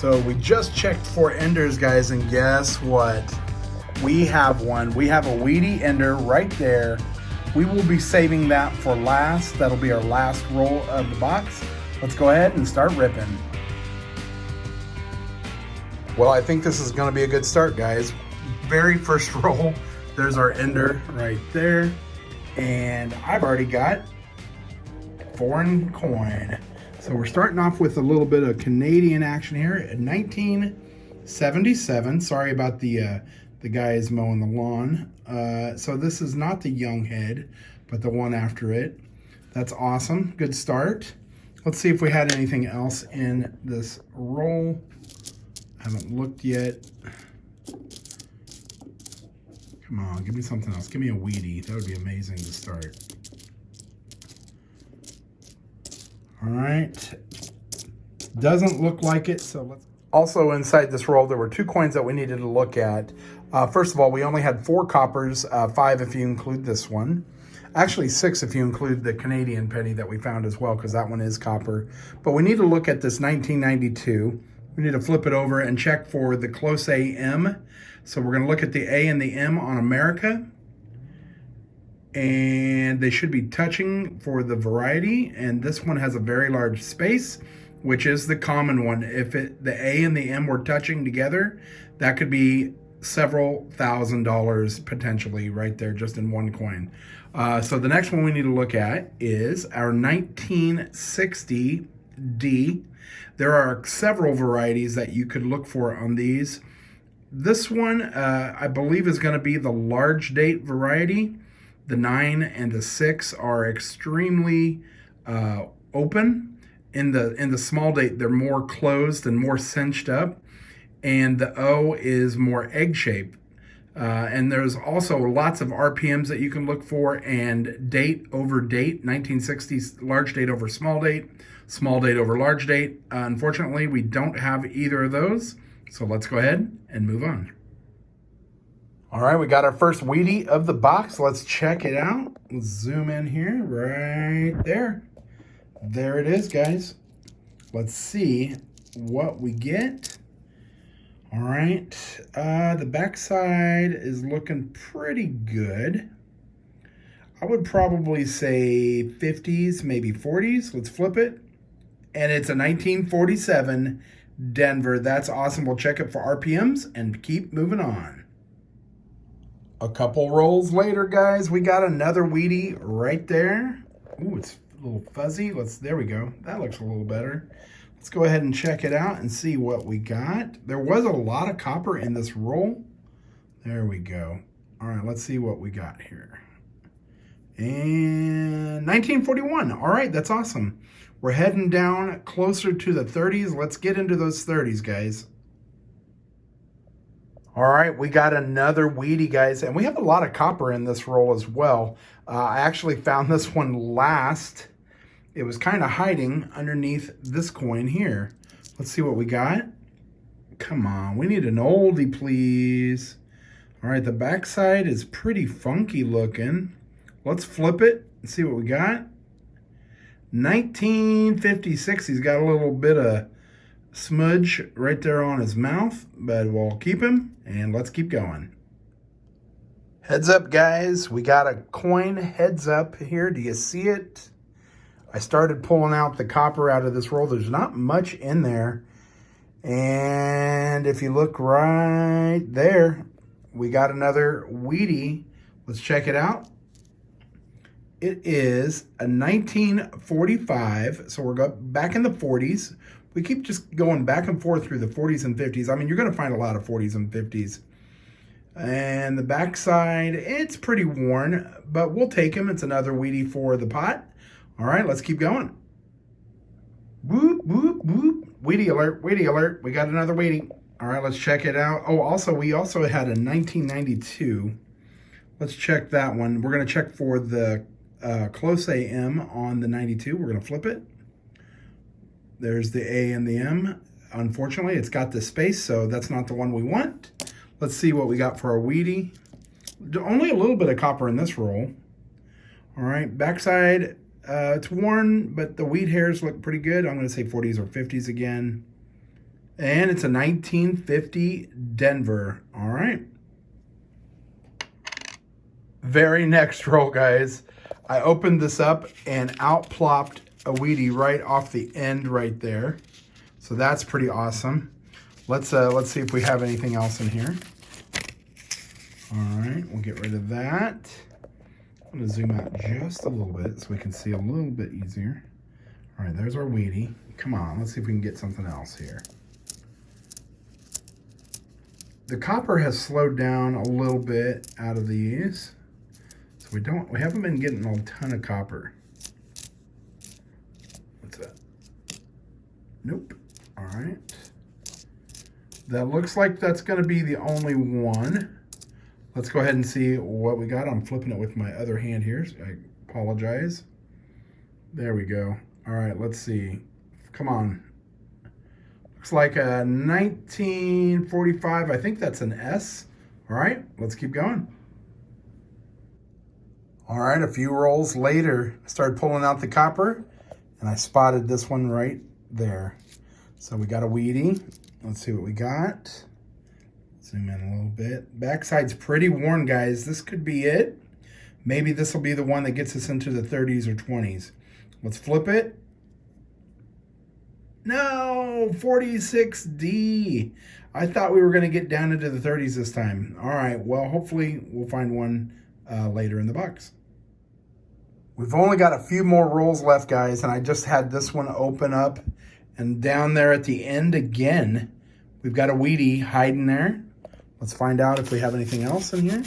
So we just checked for enders, guys, and guess what? We have one. We have a Wheatie ender right there. We will be saving that for last. That'll be our last roll of the box. Let's go ahead and start ripping. Well, I think this is going to be a good start, guys. Very first roll, there's our ender right there. And I've already got foreign coin. So we're starting off with a little bit of Canadian action here at 1977. Sorry about the guys mowing the lawn. So this is not the young head, but the one after it. That's awesome. Good start. Let's see if we had anything else in this roll. Haven't looked yet. Come on, give me something else. Give me a Wheatie. That would be amazing to start. All right. Doesn't look like it, so let's... Also inside this roll, there were 2 coins that we needed to look at. First of all, we only had 4 coppers, 5 if you include this one. Actually 6 if you include the Canadian penny that we found as well, because that one is copper. But we need to look at this 1992. We need to flip it over and check for the close AM. So we're going to look at the A and the M on America. And they should be touching for the variety. And this one has a very large space, which is the common one. If the A and the M were touching together, that could be several $1,000s potentially right there just in one coin. So the next one we need to look at is our 1960 D. There are several varieties that you could look for on these. This one, I believe, is going to be the large date variety. The 9 and the 6 are extremely open. In the small date, they're more closed and more cinched up. And the O is more egg-shaped. And there's also lots of RPMs that you can look for, and date over date, 1960s large date over small date over large date. Unfortunately, we don't have either of those. So let's go ahead and move on. All right, we got our first Wheatie of the box. Let's check it out. Let's zoom in here, right there. There it is, guys. Let's see what we get. All right, the backside is looking pretty good. I would probably say 50s, maybe 40s. Let's flip it. And it's a 1947 Denver. That's awesome. We'll check it for RPMs and keep moving on. A couple rolls later, guys, we got another Wheatie right there. Ooh, it's a little fuzzy. There we go. That looks a little better. Let's go ahead and check it out and see what we got. There was a lot of copper in this roll. There we go. All right, let's see what we got here. And 1941. All right, that's awesome. We're heading down closer to the 30s. Let's get into those 30s, guys. All right, we got another Wheatie, guys, and we have a lot of copper in this roll as well. I actually found this one last. It was kind of hiding underneath this coin here. Let's see what we got. Come on, we need an oldie, please. All right, the backside is pretty funky looking. Let's flip it and see what we got. 1956, he's got a little bit of smudge right there on his mouth, but we'll keep him, and let's keep going. Heads up, guys. We got a coin heads up here. Do you see it? I started pulling out the copper out of this roll. There's not much in there. And if you look right there, we got another Wheatie. Let's check it out. It is a 1945, so we're back in the 40s. We keep just going back and forth through the 40s and 50s. I mean, you're going to find a lot of 40s and 50s. And the backside, it's pretty worn, but we'll take him. It's another Wheatie for the pot. All right, let's keep going. Whoop, whoop, whoop. Wheatie alert, Wheatie alert. We got another Wheatie. All right, let's check it out. Oh, also, we also had a 1992. Let's check that one. We're going to check for the close AM on the 92. We're going to flip it. There's the A and the M. Unfortunately, it's got the space, so that's not the one we want. Let's see what we got for our Wheatie. Only a little bit of copper in this roll. All right, backside, it's worn, but the wheat hairs look pretty good. I'm going to say 40s or 50s again. And it's a 1950 Denver. All right. Very next roll, guys. I opened this up and out plopped a Wheatie right off the end right there. So that's pretty awesome. Let's see if we have anything else in here. All right, we'll get rid of that. I'm gonna zoom out just a little bit so we can see a little bit easier. All right, there's our Wheatie. Come on, let's see if we can get something else here. The copper has slowed down a little bit out of these. So we haven't been getting a ton of copper. What's that? Nope. All right. That looks like that's gonna be the only one. Let's go ahead and see what we got. I'm flipping it with my other hand here. So I apologize. There we go. All right, let's see. Come on. Looks like a 1945. I think that's an S. All right, let's keep going. All right, a few rolls later, I started pulling out the copper, and I spotted this one right there. So we got a Wheatie. Let's see what we got. Zoom in a little bit. Backside's pretty worn, guys. This could be it. Maybe this will be the one that gets us into the 30s or 20s. Let's flip it. No, 46D. I thought we were going to get down into the 30s this time. All right, well, hopefully we'll find one later in the box. We've only got a few more rolls left, guys, and I just had this one open up. And down there at the end again, we've got a Wheatie hiding there. Let's find out if we have anything else in here.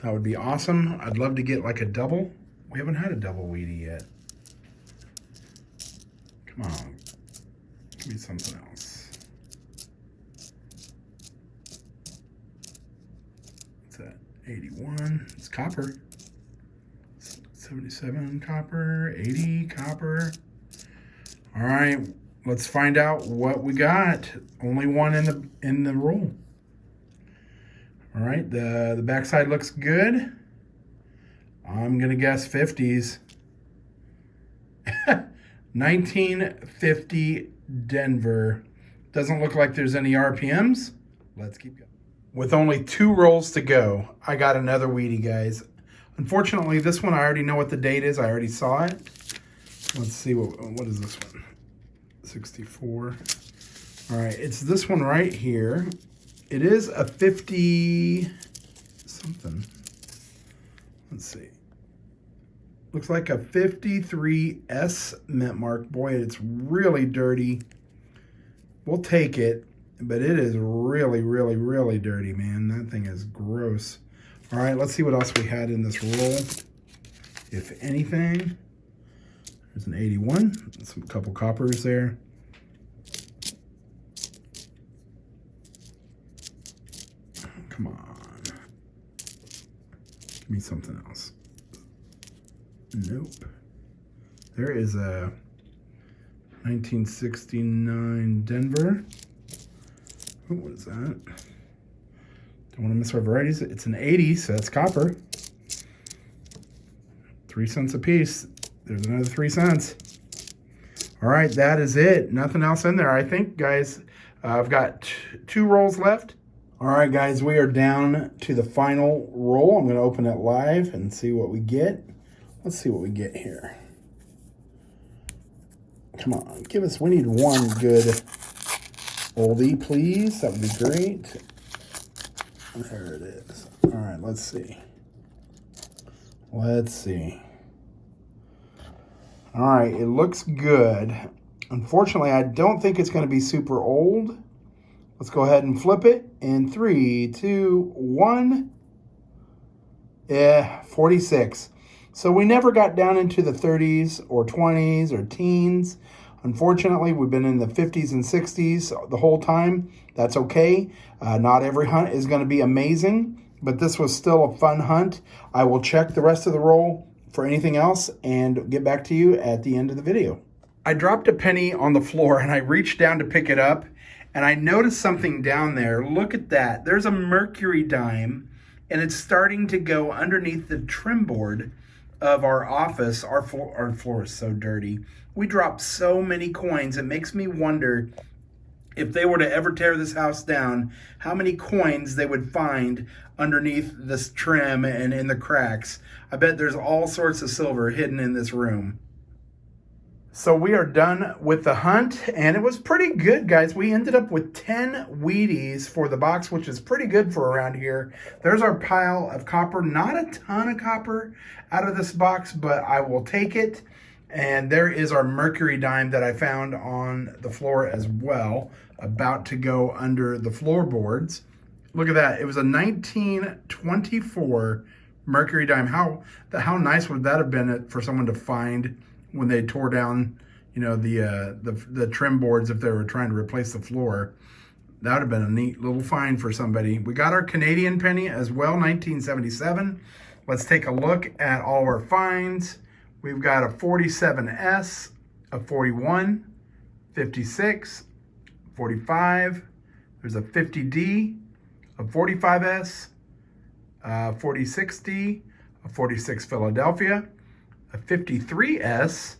That would be awesome. I'd love to get like a double. We haven't had a double Wheatie yet. Come on, give me something else. What's that? 81, it's copper. 77 copper, 80 copper. All right, let's find out what we got. Only one in the roll. All right, the backside looks good. I'm gonna guess 50s. 1950 Denver. Doesn't look like there's any RPMs. Let's keep going. With only 2 rolls to go, I got another Wheatie, guys. Unfortunately, this one I already know what the date is. I already saw it. Let's see, what is this one? 64. All right, it's this one right here. It is a 50 something. Let's see. Looks like a 53S mint mark. Boy, it's really dirty. We'll take it, but it is really, really, really dirty, man. That thing is gross. All right, let's see what else we had in this roll. If anything, there's an 81, some couple coppers there. Come on. Give me something else. Nope. There is a 1969 Denver. Oh, what is that? Don't want to miss our varieties. It's an 80, so that's copper. 3 cents a piece. There's another 3 cents. All right, that is it. Nothing else in there. I think, guys, I've got 2 rolls left. All right, guys, we are down to the final roll. I'm going to open it live and see what we get. Let's see what we get here. Come on, we need one good oldie, please. That would be great. There it is. All right, let's see. Let's see. All right, it looks good. Unfortunately, I don't think it's going to be super old. Let's go ahead and flip it in 3, 2, 1. Yeah, 46. So we never got down into the 30s or 20s or teens. Unfortunately, we've been in the 50s and 60s the whole time. That's okay. Not every hunt is going to be amazing, but this was still a fun hunt. I will check the rest of the roll for anything else and get back to you at the end of the video. I dropped a penny on the floor and I reached down to pick it up and I noticed something down there. Look at that. There's a mercury dime and it's starting to go underneath the trim board of our office. Our floor is so dirty. We drop so many coins. It makes me wonder if they were to ever tear this house down, how many coins they would find underneath this trim and in the cracks. I bet there's all sorts of silver hidden in this room. So we are done with the hunt, and it was pretty good, guys. We ended up with 10 Wheaties for the box, which is pretty good for around here. There's our pile of copper. Not a ton of copper out of this box, but I will take it. And there is our mercury dime that I found on the floor as well, about to go under the floorboards. Look at that. It was a 1924 mercury dime. How nice would that have been for someone to find when they tore down, you know, the trim boards if they were trying to replace the floor? That would have been a neat little find for somebody. We got our Canadian penny as well, 1977. Let's take a look at all our finds. We've got a 47S, a 41, 56, 45. There's a 50D, a 45S, a 46D, a 46 Philadelphia, a 53S,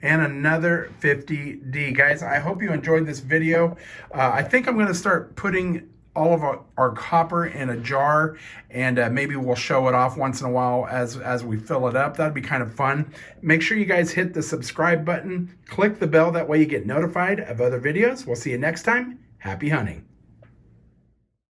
and another 50D. Guys, I hope you enjoyed this video. I think I'm going to start putting all of our copper in a jar, and maybe we'll show it off once in a while as we fill it up. That'd be kind of fun. Make sure you guys hit the subscribe button, click the bell, that way you get notified of other videos. We'll see you next time. Happy hunting.